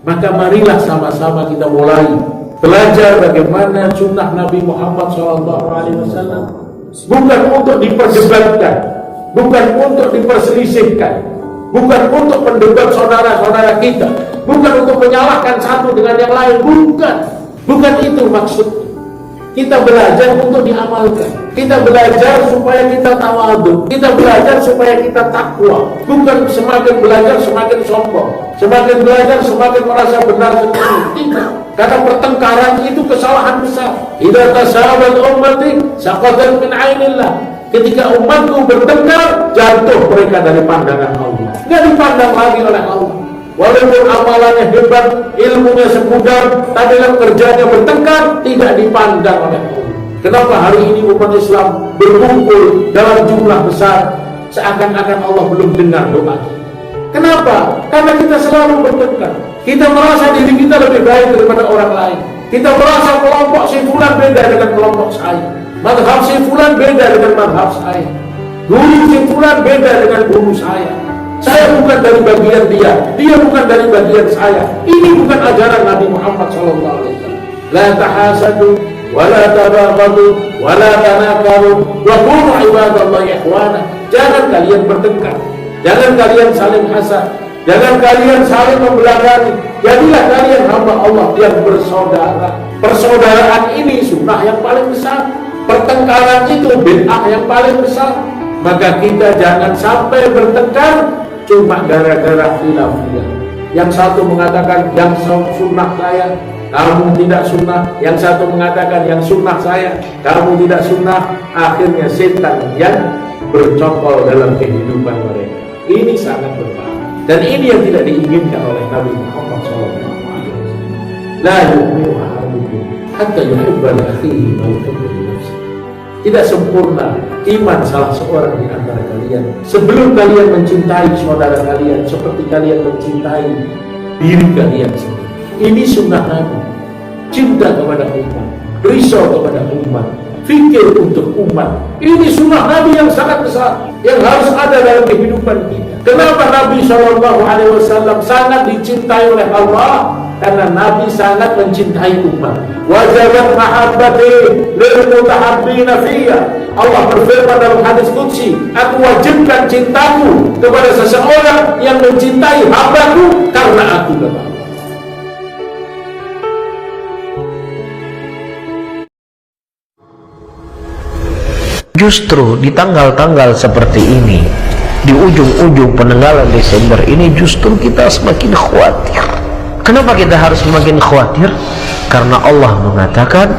Maka marilah sama-sama kita mulai belajar bagaimana sunnah Nabi Muhammad SAW. Bukan untuk diperdebatkan, bukan untuk diperselisihkan, bukan untuk mendebat saudara-saudara kita, bukan untuk menyalahkan satu dengan yang lain, bukan itu maksudnya. Kita belajar untuk diamalkan. Kita belajar supaya kita tawadhu. Kita belajar supaya kita takwa. Bukan semakin belajar semakin sombong. Semakin belajar semakin merasa benar sendiri. Tidak. Karena pertengkaran itu kesalahan besar. Idza tasabat ummati saqatan min ainillah. Ketika umatku bertengkar, jatuh mereka dari pandangan Allah. Tidak dipandang lagi oleh Allah. Walaupun amalannya hebat, ilmunya sepudar, tapi dalam kerjanya bertengkar, tidak dipandang oleh Allah. Kenapa hari ini umat Islam berkumpul dalam jumlah besar, seakan-akan Allah belum dengar doa kita? Kenapa? Karena kita selalu bertengkar. Kita merasa diri kita lebih baik daripada orang lain. Kita merasa kelompok si fulan beda dengan kelompok saya. Madhab si fulan beda dengan madhab saya. Guru si fulan beda dengan guru saya. Saya bukan dari bagian dia bukan dari bagian saya. Ini bukan ajaran Nabi Muhammad SAW. La tahasadu, wa la tabaghadu, wa la tanakaru, wa kunu ibadallahi ikhwana. Jangan kalian bertengkar, jangan kalian saling hasad, jangan kalian saling membelakangi. Jadilah kalian hamba Allah yang bersaudara. Persaudaraan ini sunnah yang paling besar. Pertengkaran itu bid'ah yang paling besar. Maka kita jangan sampai bertengkar cuma gara-gara khilafiyah. Yang satu mengatakan yang sunnah saya, kamu tidak sunnah. Yang satu mengatakan yang sunnah saya, kamu tidak sunnah. Akhirnya setan yang bercokol dalam kehidupan mereka. Ini sangat berbahaya. Dan ini yang tidak diinginkan oleh Nabi Muhammad SAW. La yu'minu ahadukum hatta yuhibba li akhihi ma yuhibbu li nafsihi. Tidak sempurna iman salah seorang di antara kalian sebelum kalian mencintai saudara kalian seperti kalian mencintai diri kalian sendiri. Ini sunnah Nabi. Cinta kepada umat, risau kepada umat, fikir untuk umat. Ini sunnah Nabi yang sangat besar, yang harus ada dalam kehidupan kita. Kenapa Nabi SAW sangat dicintai oleh Allah? Karena Nabi sangat mencintai umat. Wajabat mahabbati lil mutahabbina fiyya. Allah berfirman dalam hadis qudsi, aku wajibkan cintaku kepada seseorang yang mencintai hambaku karena aku kata Allah. Justru di tanggal-tanggal seperti ini, di ujung-ujung penanggalan Desember ini, justru kita semakin khawatir. Kenapa kita harus semakin khawatir? Karena Allah mengatakan,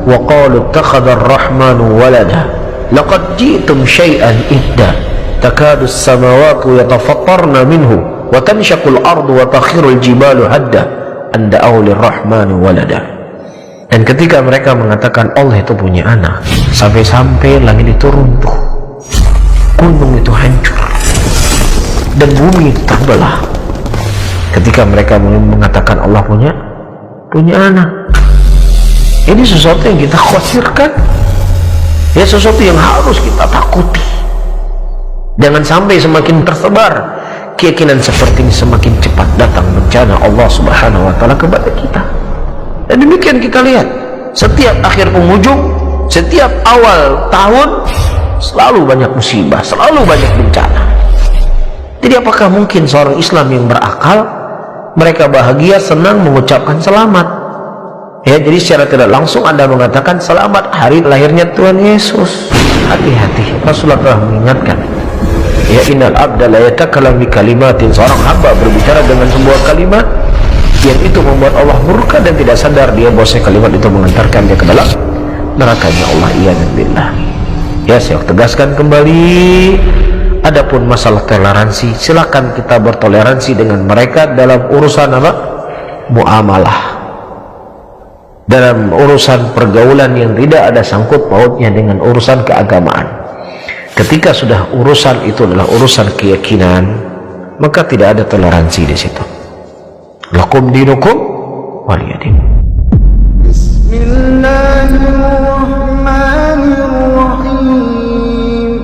wa qalu ittakhadha ar-rahmanu walada laqad ji'tum syai'an idda takadu as-samawati yatafattarna minhu wa tanshaqqu al-ardu wa takhiru al-jibalu hadda an da'u lir-rahmani walada. Dan ketika mereka mengatakan Allah itu punya anak, sampai-sampai langit itu runtuh, gunung itu hancur, dan bumi itu terbelah. Ketika mereka mengatakan Allah punya anak, ini sesuatu yang kita khawatirkan, ya, sesuatu yang harus kita takuti. Jangan sampai semakin tersebar keyakinan seperti ini, semakin cepat datang bencana Allah Subhanahu wa Ta'ala kepada kita. Dan demikian kita lihat, setiap akhir penghujung, setiap awal tahun, selalu banyak musibah, selalu banyak bencana. Jadi apakah mungkin seorang Islam yang berakal mereka bahagia, senang mengucapkan selamat? Ya, jadi secara tidak langsung Anda mengatakan selamat hari lahirnya Tuhan Yesus. Hati-hati, Rasulullah telah mengingatkan, ya, innal abda la yatakallamu bi kalimatin. Seorang hamba berbicara dengan sebuah kalimat yang itu membuat Allah murka dan tidak sadar dia bahwa kalimat itu mengantarkan dia ke dalam nerakanya Allah. Iyadzal billah. Ya, saya tegaskan kembali, adapun masalah toleransi, silakan kita bertoleransi dengan mereka dalam urusan apa? Muamalah, dalam urusan pergaulan yang tidak ada sangkut pautnya dengan urusan keagamaan. Ketika sudah urusan itu adalah urusan keyakinan, maka tidak ada toleransi di situ. Lakum dinukum waliyadin. Bismillahirrahmanirrahim.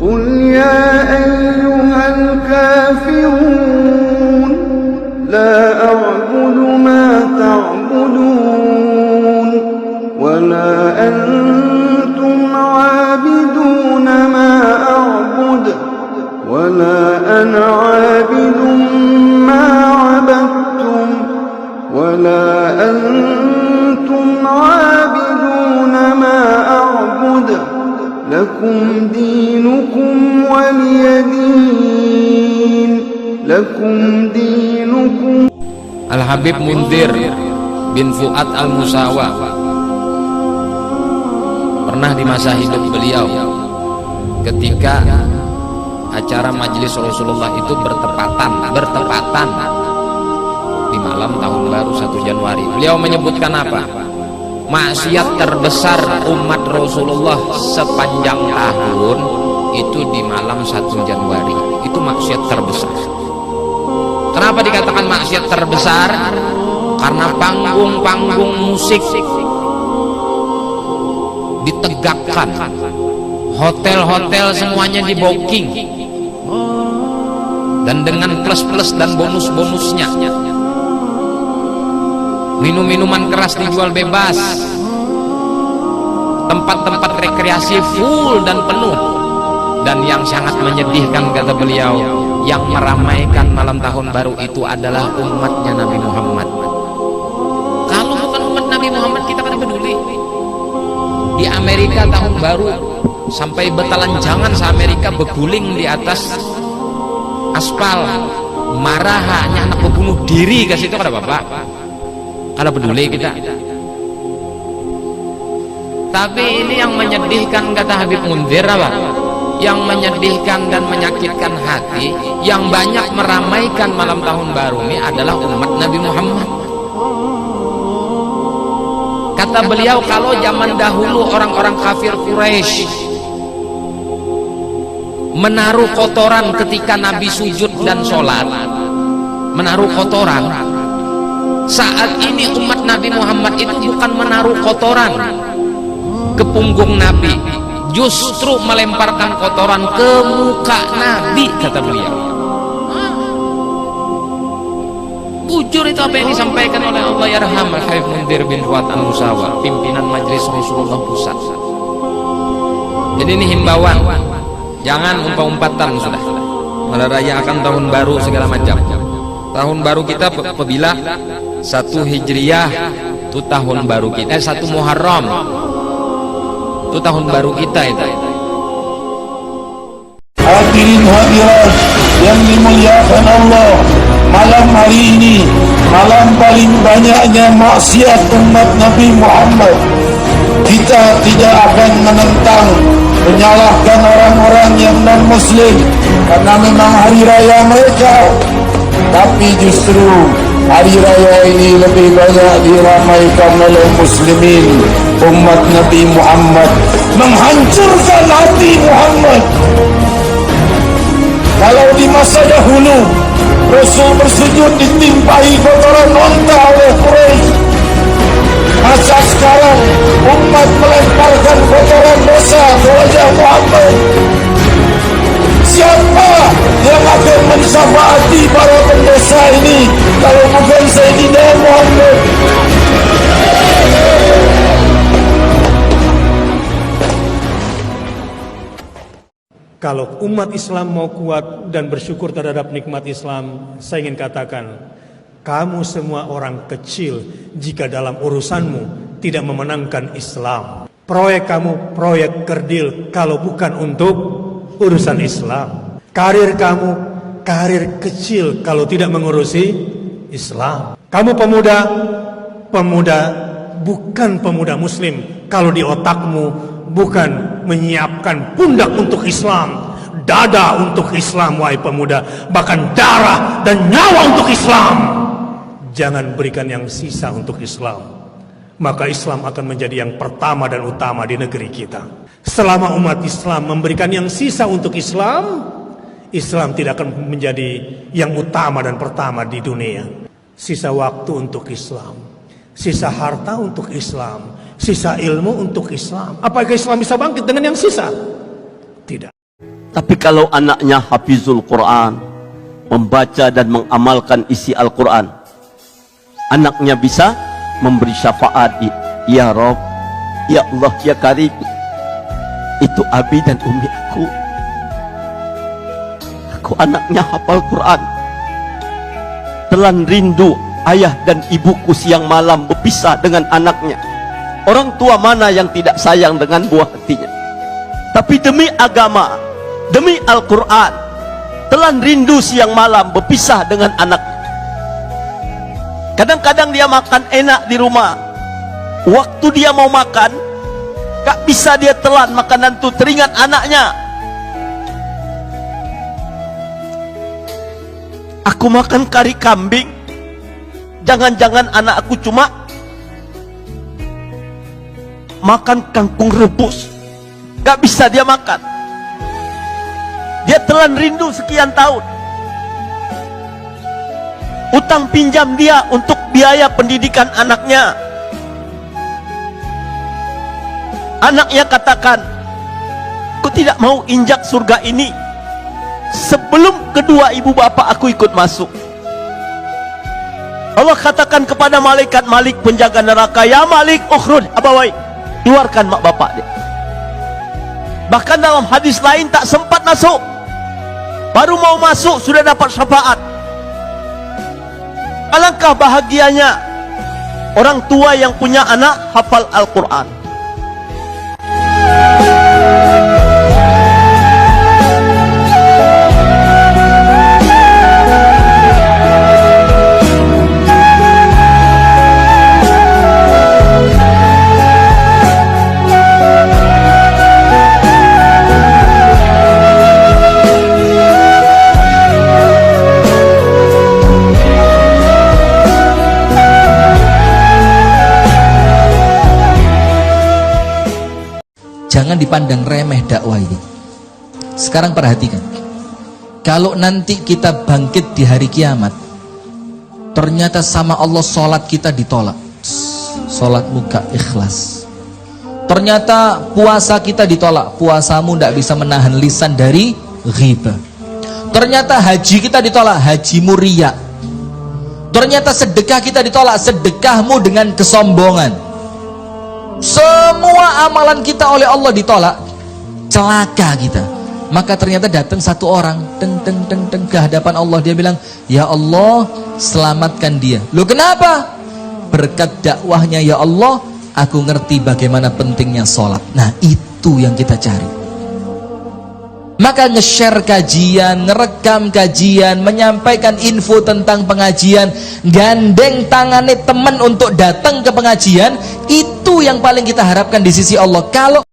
Qul ya ayyuhal kafirun la a'budu دينكم. Al-Habib Mundir bin Fuad Al-Musawa pernah di masa hidup beliau ketika acara majelis Rasulullah itu bertepatan di malam tahun baru 1 Januari. Beliau menyebutkan apa? Maksiat terbesar umat Rasulullah sepanjang tahun itu di malam 1 Januari. Itu maksiat terbesar. Kenapa dikatakan maksiat terbesar? Karena panggung-panggung musik ditegakkan, hotel-hotel semuanya di booking, dan dengan plus-plus dan bonus-bonusnya. Minum-minuman keras dijual bebas, tempat-tempat rekreasi full dan penuh. Dan yang sangat menyedihkan, kata beliau, yang meramaikan malam tahun baru itu adalah umatnya Nabi Muhammad. Kalau bukan umat Nabi Muhammad, kita kan peduli. Di Amerika tahun baru sampai betalan jangan se-Amerika beguling di atas aspal, marah hanya anak pembunuh diri ke situ, ada bapak. Kalau peduli kita. Tapi ini yang menyedihkan, kata Habib Mundir, apa? Yang menyedihkan dan menyakitkan hati, yang banyak meramaikan malam tahun baru ini adalah umat Nabi Muhammad. Kata beliau, kalau zaman dahulu orang-orang kafir Quraisy menaruh kotoran ketika Nabi sujud dan sholat, menaruh kotoran, saat ini umat Nabi Muhammad itu bukan menaruh kotoran ke punggung Nabi, justru melemparkan kotoran ke muka Nabi, kata beliau. Bujur itu apa yang disampaikan oleh Allah yarham Al-Habib Mundir bin Fuad Al-Musawa, pimpinan Majelis Rasulullah Pusat. Jadi ini himbauan, jangan umpah-umpatan sudah merayakan tahun baru segala macam. Tahun baru kita apabila 1 Hijriah itu tahun baru kita, 1 Muharram itu tahun baru kita itu. Hadirin hadirat yang dimuliakan Allah, malam hari ini malam paling banyaknya maksiat umat Nabi Muhammad. Kita tidak akan menentang, menyalahkan orang-orang yang non-muslim karena memang hari raya mereka, tapi justru hari raya ini lebih banyak diramaikan oleh muslimin, umat Nabi Muhammad, menghancurkan hati Muhammad. Kalau di masa dahulu Rasul bersujud ditimpahi kotoran onta oleh Quraisy, masa sekarang umat melemparkan kotoran dosa ke wajah Muhammad. Siapa yang akan mensyafaati para pendosa ini kalau bukan Sayyidina Muhammad? Kalau umat Islam mau kuat dan bersyukur terhadap nikmat Islam, saya ingin katakan, kamu semua orang kecil jika dalam urusanmu tidak memenangkan Islam. Proyek kamu proyek kerdil kalau bukan untuk urusan Islam. Karir kamu karir kecil kalau tidak mengurusi Islam. Kamu pemuda bukan pemuda muslim kalau di otakmu bukan menyiapkan pundak untuk Islam, dada untuk Islam, wahai pemuda, bahkan darah dan nyawa untuk Islam. Jangan berikan yang sisa untuk Islam, maka Islam akan menjadi yang pertama dan utama di negeri kita. Selama umat Islam memberikan yang sisa untuk Islam, Islam tidak akan menjadi yang utama dan pertama di dunia. Sisa waktu untuk Islam, sisa harta untuk Islam, sisa ilmu untuk Islam. Apakah Islam bisa bangkit dengan yang sisa? Tidak. Tapi kalau anaknya hafizul Quran, membaca dan mengamalkan isi Al-Quran, anaknya bisa memberi syafaat. Ya Rob, ya Allah, ya Karim, itu abi dan umi aku. Aku anaknya hafal Quran. Telan rindu ayah dan ibuku siang malam berpisah dengan anaknya. Orang tua mana yang tidak sayang dengan buah hatinya? Tapi demi agama, demi Al-Quran, telan rindu siang malam berpisah dengan anak. Kadang-kadang dia makan enak di rumah, waktu dia mau makan gak bisa dia telan makanan itu, teringat anaknya. Aku makan kari kambing, jangan-jangan anak aku cuma makan kangkung rebus, gak bisa dia makan. Dia telan rindu sekian tahun. Utang pinjam dia untuk biaya pendidikan anaknya. Anaknya katakan, aku tidak mau injak surga ini sebelum kedua ibu bapak aku ikut masuk. Allah katakan kepada malaikat Malik penjaga neraka, ya Malik ukhruj abawai, keluarkan mak bapak dia. Bahkan dalam hadis lain tak sempat masuk, baru mau masuk sudah dapat syafaat. Alangkah bahagianya orang tua yang punya anak hafal Al-Quran. Jangan dipandang remeh dakwah ini. Sekarang perhatikan, kalau nanti kita bangkit di hari kiamat, ternyata sama Allah sholat kita ditolak, sholat muka ikhlas. Ternyata puasa kita ditolak, puasamu tidak bisa menahan lisan dari ghibah. Ternyata haji kita ditolak, hajimu riya. Ternyata sedekah kita ditolak, sedekahmu dengan kesombongan. Semua amalan kita oleh Allah ditolak, celaka kita. Maka ternyata datang satu orang teng ke hadapan Allah, dia bilang, ya Allah selamatkan dia. Loh kenapa? Berkat dakwahnya ya Allah, aku ngerti bagaimana pentingnya sholat. Nah itu yang kita cari. Maka nge-share kajian, ngerekam kajian, menyampaikan info tentang pengajian, gandeng tangane teman untuk datang ke pengajian, itu yang paling kita harapkan di sisi Allah. Kalau